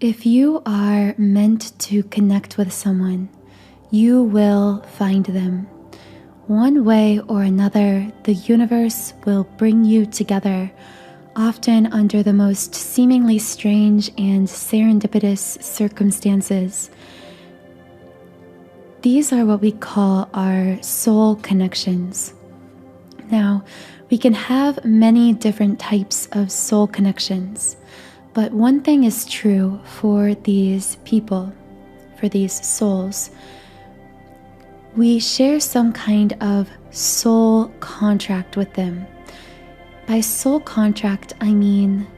If you are meant to connect with someone, you will find them. One way or another, the universe will bring you together, often under the most seemingly strange and serendipitous circumstances. These are what we call our soul connections. Now, we can have many different types of soul connections, but one thing is true for these people, for these souls. We share some kind of soul contract with them. By soul contract, I mean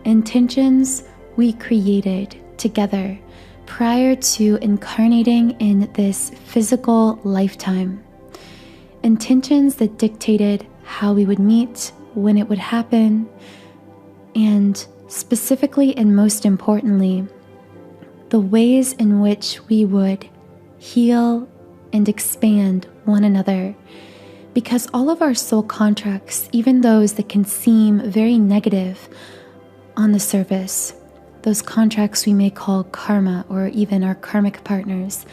intentions we created together prior to incarnating in this physical lifetime. Intentions that dictated how we would meet, when it would happen, and specifically and most importantly, the ways in which we would heal and expand one another. Because all of our soul contracts, even those that can seem very negative on the surface, those contracts we may call karma or even our karmic partners,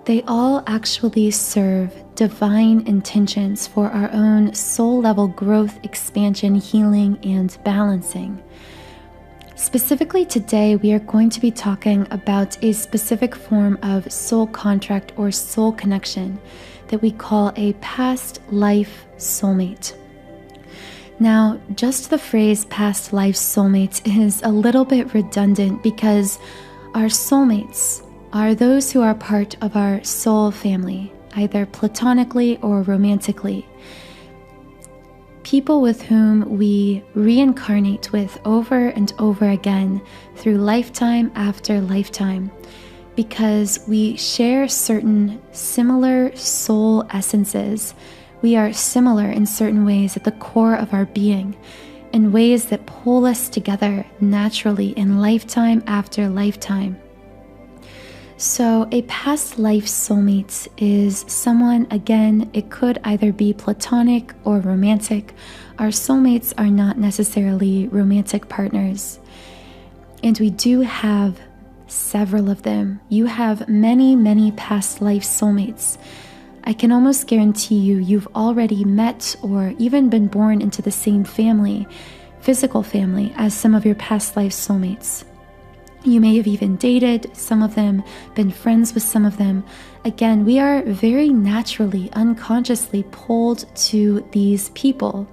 they all actually serve divine intentions for our own soul level growth, expansion, healing, and balancing. Specifically today, we are going to be talking about a specific form of soul contract or soul connection that we call a past life soulmate. Now, just the phrase past life soulmate is a little bit redundant because our soulmates are those who are part of our soul family, either platonically or romantically. People with whom we reincarnate with over and over again through lifetime after lifetime, because we share certain similar soul essences. We are similar in certain ways at the core of our being, in ways that pull us together naturally in lifetime after lifetime. So a past life soulmate is someone, again, it could either be platonic or romantic. Our soulmates are not necessarily romantic partners. And we do have several of them. You have many, many past life soulmates. I can almost guarantee you've already met or even been born into the same family, physical family, as some of your past life soulmates. You may have even dated some of them, been friends with some of them. Again, we are very naturally, unconsciously pulled to these people.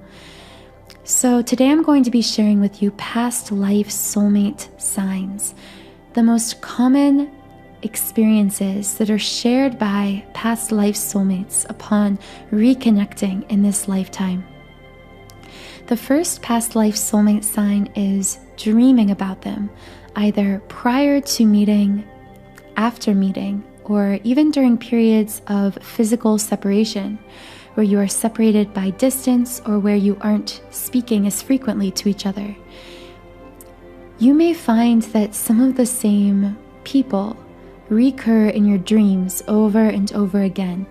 So today I'm going to be sharing with you past life soulmate signs, the most common experiences that are shared by past life soulmates upon reconnecting in this lifetime. The first past life soulmate sign is dreaming about them, either prior to meeting, after meeting, or even during periods of physical separation, where you are separated by distance or where you aren't speaking as frequently to each other. You may find that some of the same people recur in your dreams over and over again.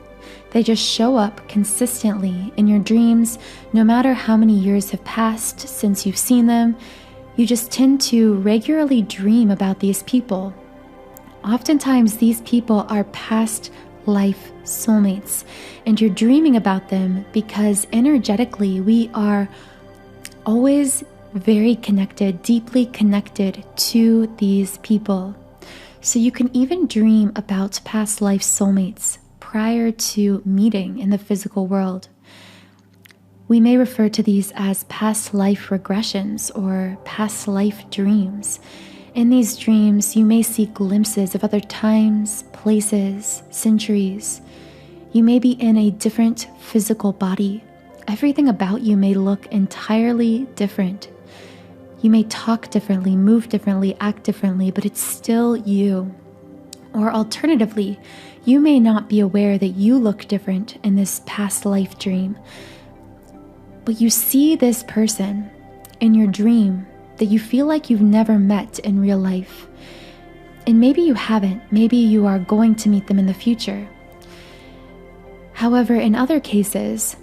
They just show up consistently in your dreams, no matter how many years have passed since you've seen them. You just tend to regularly dream about these people. Oftentimes, these people are past life soulmates, and you're dreaming about them because energetically we are always very connected, deeply connected to these people. So you can even dream about past life soulmates prior to meeting in the physical world. We may refer to these as past life regressions or past life dreams. In these dreams, you may see glimpses of other times, places, centuries. You may be in a different physical body. Everything about you may look entirely different. You may talk differently, move differently, act differently, but it's still you. Or alternatively, you may not be aware that you look different in this past life dream, but you see this person in your dream that you feel like you've never met in real life. And maybe you haven't. Maybe you are going to meet them in the future. However, in other cases,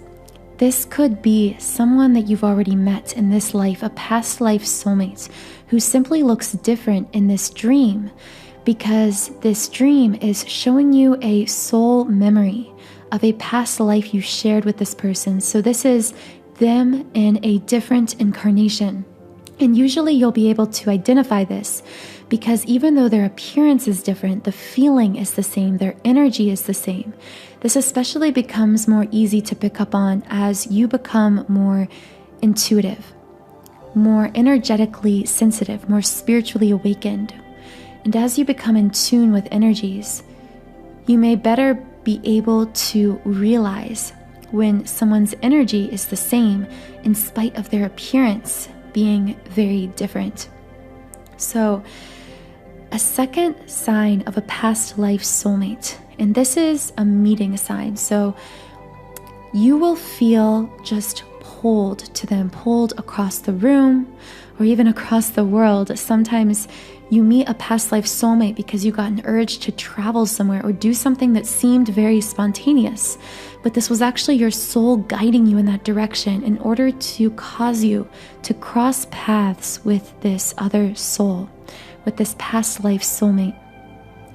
this could be someone that you've already met in this life, a past life soulmate who simply looks different in this dream, because this dream is showing you a soul memory of a past life you shared with this person. So this is them in a different incarnation. And usually you'll be able to identify this because even though their appearance is different, the feeling is the same, their energy is the same. This especially becomes more easy to pick up on as you become more intuitive, more energetically sensitive, more spiritually awakened. And as you become in tune with energies, you may better be able to realize when someone's energy is the same in spite of their appearance being very different. So, a second sign of a past life soulmate, and this is a meeting sign. So, you will feel just pulled to them, pulled across the room or even across the world. Sometimes you meet a past life soulmate because you got an urge to travel somewhere or do something that seemed very spontaneous, but this was actually your soul guiding you in that direction in order to cause you to cross paths with this other soul, with this past life soulmate.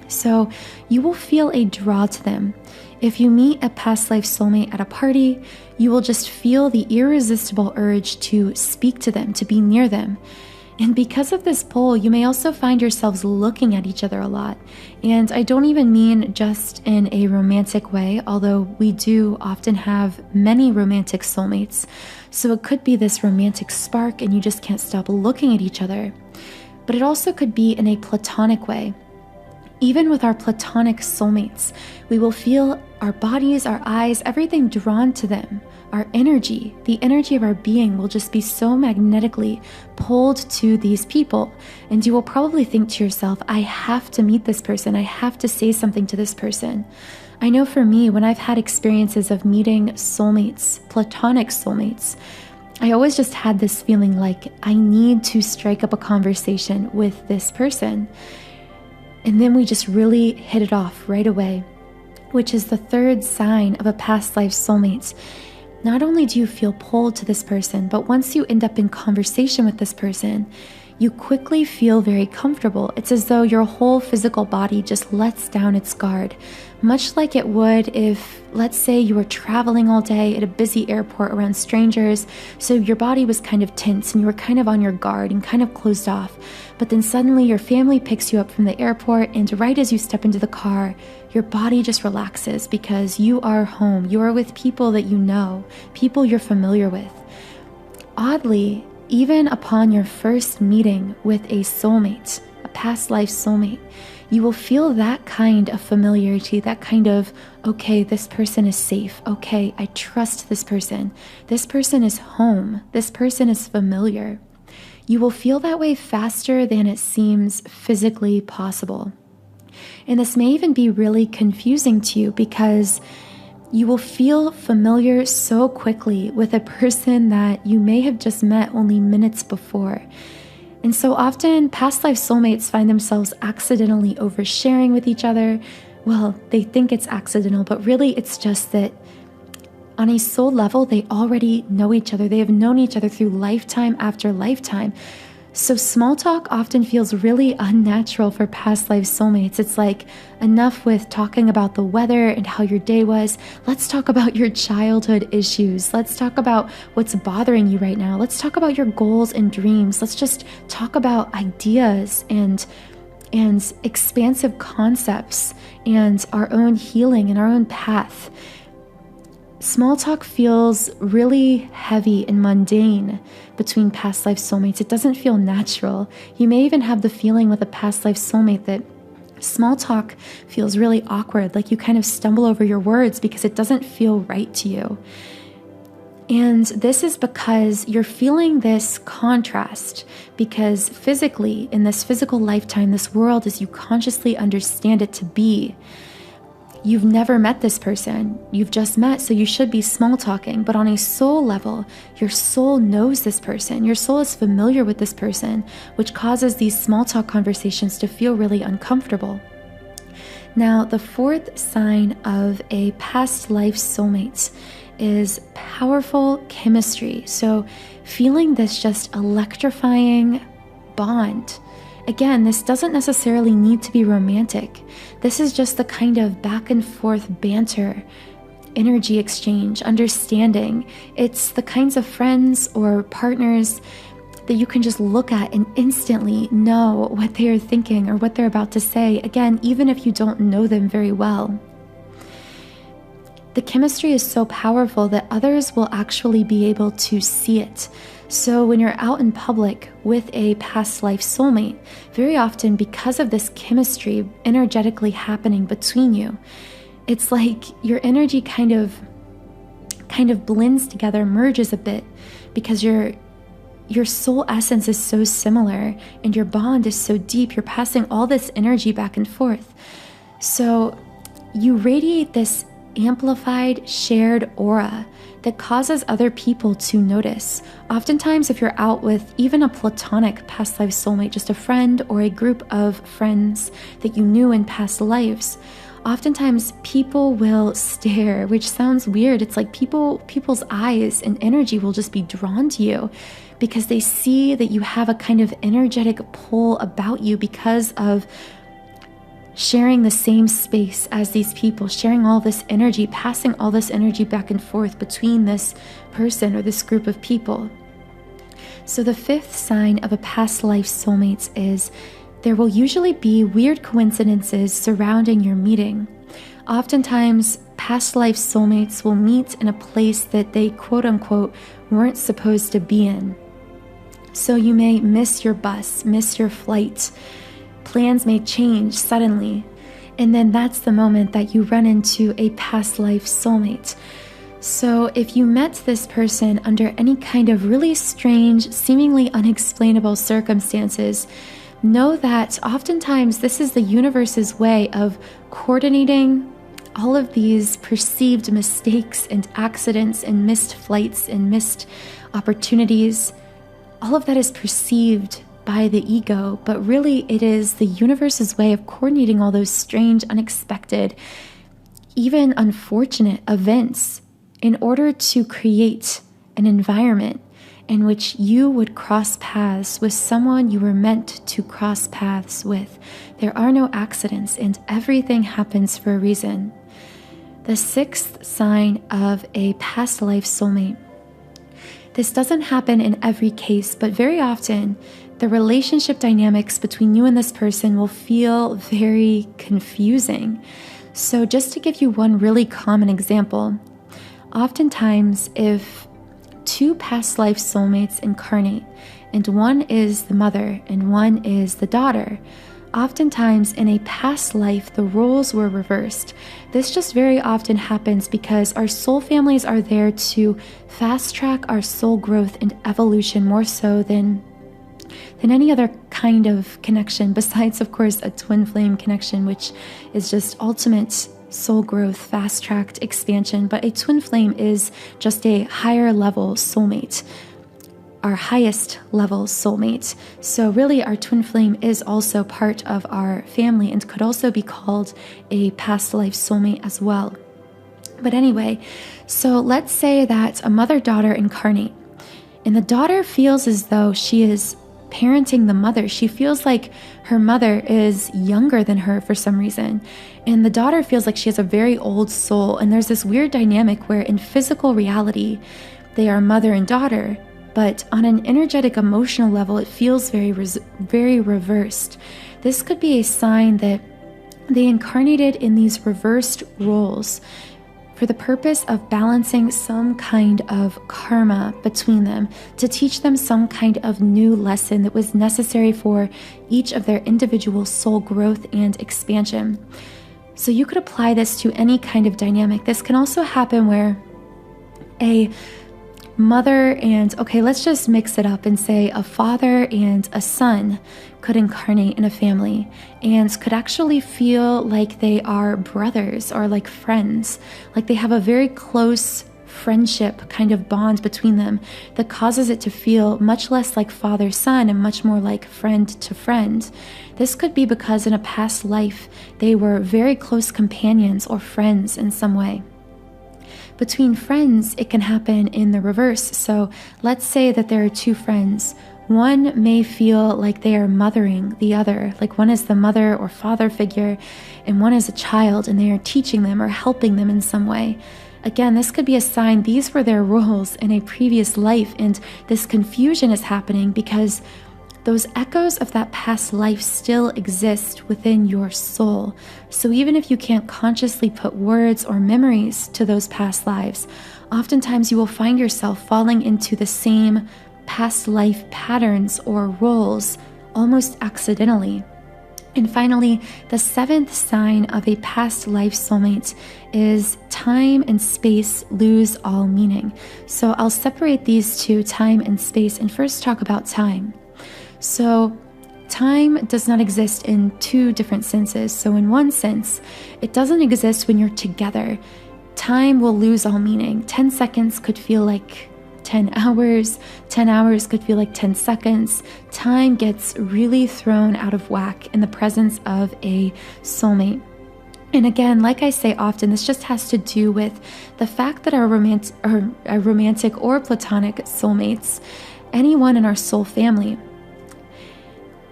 So you will feel a draw to them. If you meet a past life soulmate at a party, you will just feel the irresistible urge to speak to them, to be near them. And because of this pull, you may also find yourselves looking at each other a lot. And I don't even mean just in a romantic way, although we do often have many romantic soulmates. So it could be this romantic spark and you just can't stop looking at each other. But it also could be in a platonic way. Even with our platonic soulmates, we will feel our bodies, our eyes, everything drawn to them. Our energy, the energy of our being will just be so magnetically pulled to these people. And you will probably think to yourself, I have to meet this person. I have to say something to this person. I know for me, when I've had experiences of meeting soulmates, platonic soulmates, I always just had this feeling like I need to strike up a conversation with this person. And then we just really hit it off right away, which is the third sign of a past life soulmate. Not only do you feel pulled to this person, but once you end up in conversation with this person, you quickly feel very comfortable. It's as though your whole physical body just lets down its guard, much like it would if, let's say, you were traveling all day at a busy airport around strangers, so your body was kind of tense and you were kind of on your guard and kind of closed off. But then suddenly your family picks you up from the airport, and right as you step into the car, your body just relaxes because you are home. You are with people that you know, people you're familiar with. Oddly, even upon your first meeting with a soulmate, a past life soulmate, you will feel that kind of familiarity, that kind of, okay, this person is safe. Okay, I trust this person. This person is home. This person is familiar. You will feel that way faster than it seems physically possible. And this may even be really confusing to you because you will feel familiar so quickly with a person that you may have just met only minutes before. And so often past life soulmates find themselves accidentally oversharing with each other. Well, they think it's accidental, but really it's just that on a soul level, they already know each other. They have known each other through lifetime after lifetime. So small talk often feels really unnatural for past life soulmates. It's like, enough with talking about the weather and how your day was. Let's talk about your childhood issues. Let's talk about what's bothering you right now. Let's talk about your goals and dreams. Let's just talk about ideas and expansive concepts and our own healing and our own path. Small talk feels really heavy and mundane between past life soulmates. It doesn't feel natural. You may even have the feeling with a past life soulmate that small talk feels really awkward, like you kind of stumble over your words because it doesn't feel right to you. And this is because you're feeling this contrast, because physically, in this physical lifetime, this world as you consciously understand it to be, you've never met this person. You've just met, so you should be small talking. But on a soul level, your soul knows this person. Your soul is familiar with this person, which causes these small talk conversations to feel really uncomfortable. Now, the fourth sign of a past life soulmate is powerful chemistry. So feeling this just electrifying bond. Again, this doesn't necessarily need to be romantic. This is just the kind of back and forth banter, energy exchange, understanding. It's the kinds of friends or partners that you can just look at and instantly know what they are thinking or what they're about to say. Again, even if you don't know them very well. The chemistry is so powerful that others will actually be able to see it. So when you're out in public with a past life soulmate, very often because of this chemistry energetically happening between you, it's like your energy kind of blends together, merges a bit, because your soul essence is so similar and your bond is so deep. You're passing all this energy back and forth. So you radiate this amplified, shared aura that causes other people to notice. Oftentimes, if you're out with even a platonic past life soulmate, just a friend or a group of friends that you knew in past lives, oftentimes people will stare, which sounds weird. It's like people's eyes and energy will just be drawn to you because they see that you have a kind of energetic pull about you because of sharing the same space as these people, sharing all this energy, passing all this energy back and forth between this person or this group of people. So the fifth sign of a past life soulmate is there will usually be weird coincidences surrounding your meeting. Oftentimes, past life soulmates will meet in a place that they quote unquote weren't supposed to be in. So you may miss your bus, miss your flight. Plans may change suddenly, and then that's the moment that you run into a past life soulmate. So if you met this person under any kind of really strange, seemingly unexplainable circumstances, know that oftentimes this is the universe's way of coordinating all of these perceived mistakes and accidents and missed flights and missed opportunities. All of that is perceived by the ego, but really it is the universe's way of coordinating all those strange, unexpected, even unfortunate events in order to create an environment in which you would cross paths with someone you were meant to cross paths with. There are no accidents, and everything happens for a reason. The sixth sign of a past life soulmate. This doesn't happen in every case, but very often the relationship dynamics between you and this person will feel very confusing. So just to give you one really common example, oftentimes if two past life soulmates incarnate, and one is the mother and one is the daughter, oftentimes in a past life the roles were reversed. This just very often happens because our soul families are there to fast track our soul growth and evolution more so than any other kind of connection, besides of course a twin flame connection, which is just ultimate soul growth, fast-tracked expansion. But a twin flame is just a higher level soulmate, our highest level soulmate. So really our twin flame is also part of our family and could also be called a past life soulmate as well. But anyway, so let's say that a mother-daughter incarnate, and the daughter feels as though she is parenting the mother. She feels like her mother is younger than her for some reason. And the daughter feels like she has a very old soul. And there's this weird dynamic where in physical reality, they are mother and daughter. But on an energetic, emotional level, it feels very reversed. This could be a sign that they incarnated in these reversed roles for the purpose of balancing some kind of karma between them, to teach them some kind of new lesson that was necessary for each of their individual soul growth and expansion. So you could apply this to any kind of dynamic. This can also happen where a mother and, okay, let's just mix it up and say a father and a son could incarnate in a family and could actually feel like they are brothers or like friends, like they have a very close friendship kind of bond between them that causes it to feel much less like father-son and much more like friend to friend. This could be because in a past life they were very close companions or friends in some way. Between friends, it can happen in the reverse. So let's say that there are two friends. One may feel like they are mothering the other, like one is the mother or father figure, and one is a child, and they are teaching them or helping them in some way. Again, this could be a sign these were their roles in a previous life, and this confusion is happening because those echoes of that past life still exist within your soul. So even if you can't consciously put words or memories to those past lives, oftentimes you will find yourself falling into the same past life patterns or roles almost accidentally. And finally, the seventh sign of a past life soulmate is time and space lose all meaning. So I'll separate these two, time and space, and first talk about time. So time does not exist in two different senses. So in one sense, it doesn't exist when you're together. Time will lose all meaning. 10 seconds could feel like 10 hours. 10 hours could feel like 10 seconds. Time gets really thrown out of whack in the presence of a soulmate. And again, like I say often, this just has to do with the fact that our romantic or platonic soulmates, anyone in our soul family,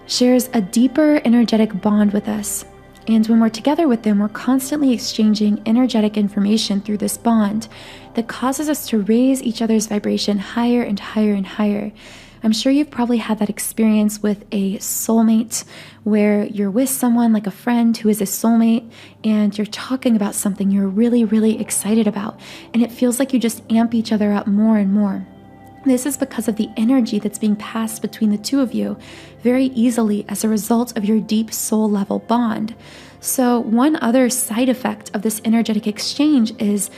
shares a deeper energetic bond with us. And when we're together with them, we're constantly exchanging energetic information through this bond that causes us to raise each other's vibration higher and higher and higher. I'm sure you've probably had that experience with a soulmate where you're with someone like a friend who is a soulmate and you're talking about something you're really, really excited about. And it feels like you just amp each other up more and more. This is because of the energy that's being passed between the two of you very easily as a result of your deep soul level bond. So one other side effect of this energetic exchange is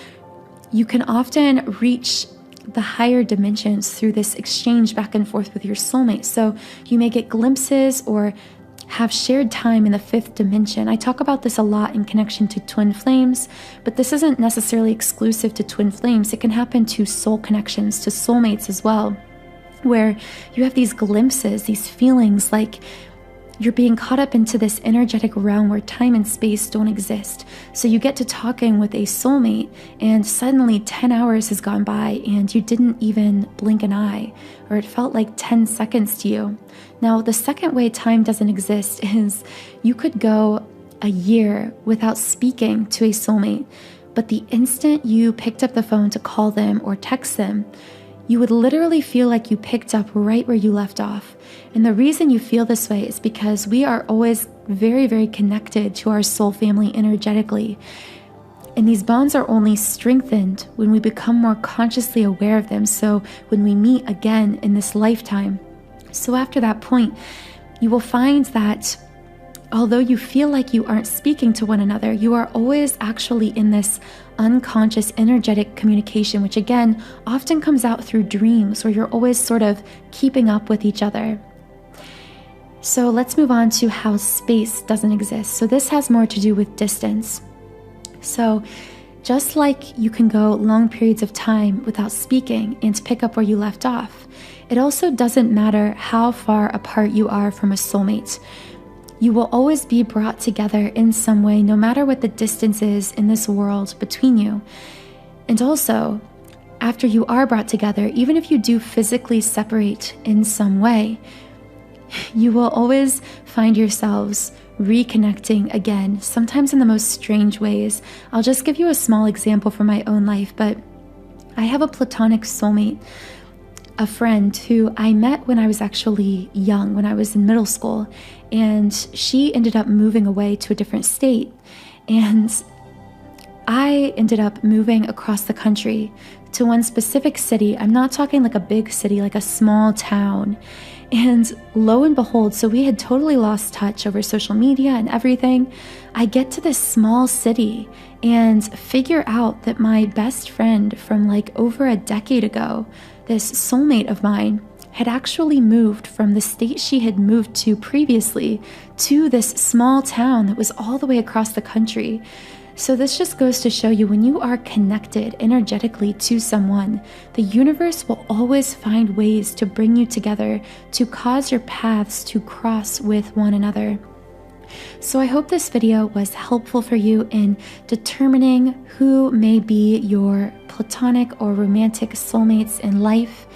you can often reach the higher dimensions through this exchange back and forth with your soulmate. So you may get glimpses or have shared time in the fifth dimension. I talk about this a lot in connection to twin flames, but this isn't necessarily exclusive to twin flames. It can happen to soul connections, to soulmates as well, where you have these glimpses, these feelings like you're being caught up into this energetic realm where time and space don't exist. So you get to talking with a soulmate and suddenly 10 hours has gone by and you didn't even blink an eye, or it felt like 10 seconds to you. Now, the second way time doesn't exist is you could go a year without speaking to a soulmate, but the instant you picked up the phone to call them or text them, you would literally feel like you picked up right where you left off. And the reason you feel this way is because we are always very, very connected to our soul family energetically. And these bonds are only strengthened when we become more consciously aware of them. So when we meet again in this lifetime. So after that point, you will find that although you feel like you aren't speaking to one another, you are always actually in this unconscious energetic communication, which again often comes out through dreams where you're always sort of keeping up with each other. So let's move on to how space doesn't exist. So this has more to do with distance. So just like you can go long periods of time without speaking and pick up where you left off, it also doesn't matter how far apart you are from a soulmate. You will always be brought together in some way, no matter what the distance is in this world between you. And also, after you are brought together, even if you do physically separate in some way, you will always find yourselves reconnecting again, sometimes in the most strange ways. I'll just give you a small example from my own life, but I have a platonic soulmate, a friend who I met when I was actually young, when I was in middle school, and she ended up moving away to a different state. And I ended up moving across the country to one specific city. I'm not talking like a big city, like a small town. And lo and behold, so we had totally lost touch over social media and everything. I get to this small city and figure out that my best friend from like over a decade ago, this soulmate of mine, had actually moved from the state she had moved to previously to this small town that was all the way across the country. So this just goes to show you, when you are connected energetically to someone, the universe will always find ways to bring you together, to cause your paths to cross with one another. So I hope this video was helpful for you in determining who may be your platonic or romantic soulmates in life.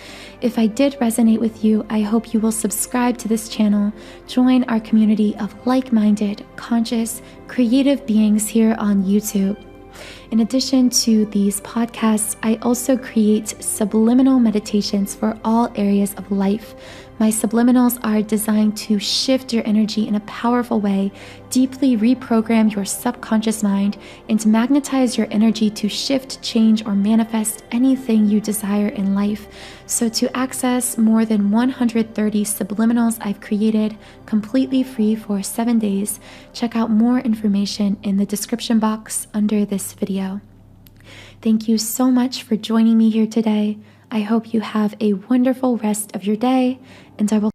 If I did resonate with you, I hope you will subscribe to this channel, join our community of like-minded, conscious, creative beings here on YouTube. In addition to these podcasts, I also create subliminal meditations for all areas of life. My subliminals are designed to shift your energy in a powerful way, deeply reprogram your subconscious mind, and magnetize your energy to shift, change, or manifest anything you desire in life. So to access more than 130 subliminals I've created completely free for 7 days, check out more information in the description box under this video. Thank you so much for joining me here today. I hope you have a wonderful rest of your day, and I will